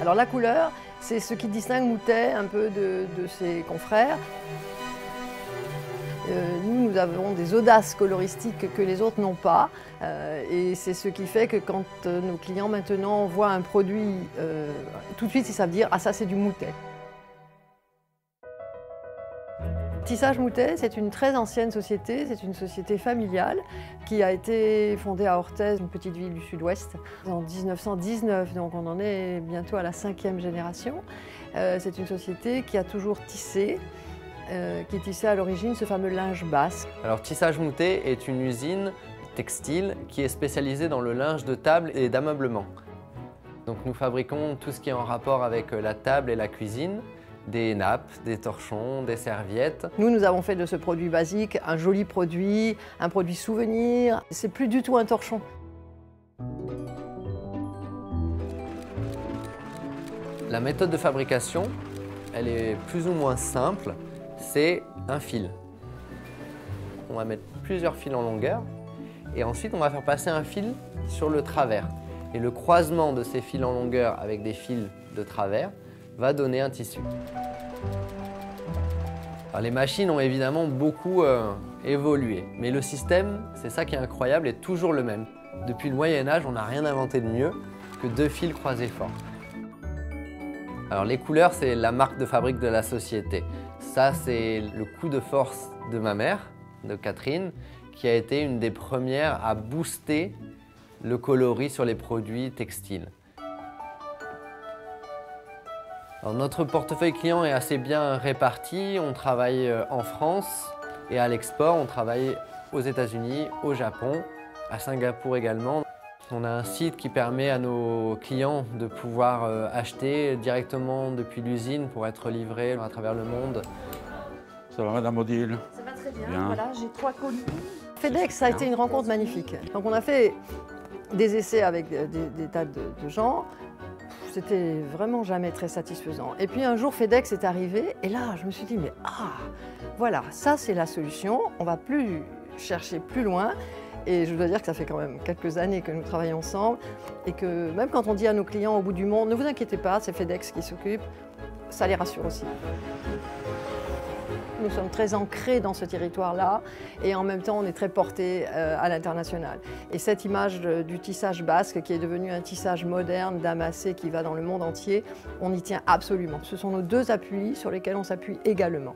Alors la couleur, c'est ce qui distingue Moutet un peu de ses confrères. Nous avons des audaces coloristiques que les autres n'ont pas. Et c'est ce qui fait que quand nos clients maintenant voient un produit, tout de suite ils savent dire « Ah, ça c'est du Moutet ». Tissage Moutet, c'est une très ancienne société, c'est une société familiale qui a été fondée à Orthez, une petite ville du sud-ouest, en 1919, donc on en est bientôt à la 5e génération. C'est une société qui a toujours tissé, qui tissait à l'origine ce fameux linge basque. Alors Tissage Moutet est une usine textile qui est spécialisée dans le linge de table et d'ameublement. Donc nous fabriquons tout ce qui est en rapport avec la table et la cuisine. Des nappes, des torchons, des serviettes. Nous avons fait de ce produit basique un joli produit, un produit souvenir. C'est plus du tout un torchon. La méthode de fabrication, elle est plus ou moins simple. C'est un fil. On va mettre plusieurs fils en longueur et ensuite on va faire passer un fil sur le travers. Et le croisement de ces fils en longueur avec des fils de travers va donner un tissu. Alors, les machines ont évidemment beaucoup évolué, mais le système, c'est ça qui est incroyable, est toujours le même. Depuis le Moyen-Âge, on n'a rien inventé de mieux que 2 fils croisés forts. Alors les couleurs, c'est la marque de fabrique de la société. Ça, c'est le coup de force de ma mère, de Catherine, qui a été une des premières à booster le coloris sur les produits textiles. Alors, notre portefeuille client est assez bien réparti. On travaille en France et à l'export. On travaille aux États-Unis, au Japon, à Singapour également. On a un site qui permet à nos clients de pouvoir acheter directement depuis l'usine pour être livrés à travers le monde. Ça va, Madame Odile? Ça va très bien. Bien. Voilà, j'ai 3 colis. FedEx, ça a été une rencontre magnifique. Donc on a fait des essais avec des tas de gens. C'était vraiment jamais très satisfaisant. Et puis un jour, FedEx est arrivé et là, je me suis dit, mais voilà, ça c'est la solution. On ne va plus chercher plus loin. Et je dois dire que ça fait quand même quelques années que nous travaillons ensemble et que même quand on dit à nos clients au bout du monde, ne vous inquiétez pas, c'est FedEx qui s'occupe, ça les rassure aussi. Nous sommes très ancrés dans ce territoire-là et en même temps on est très portés à l'international. Et cette image du tissage basque qui est devenu un tissage moderne, damassé, qui va dans le monde entier, on y tient absolument. Ce sont nos 2 appuis sur lesquels on s'appuie également.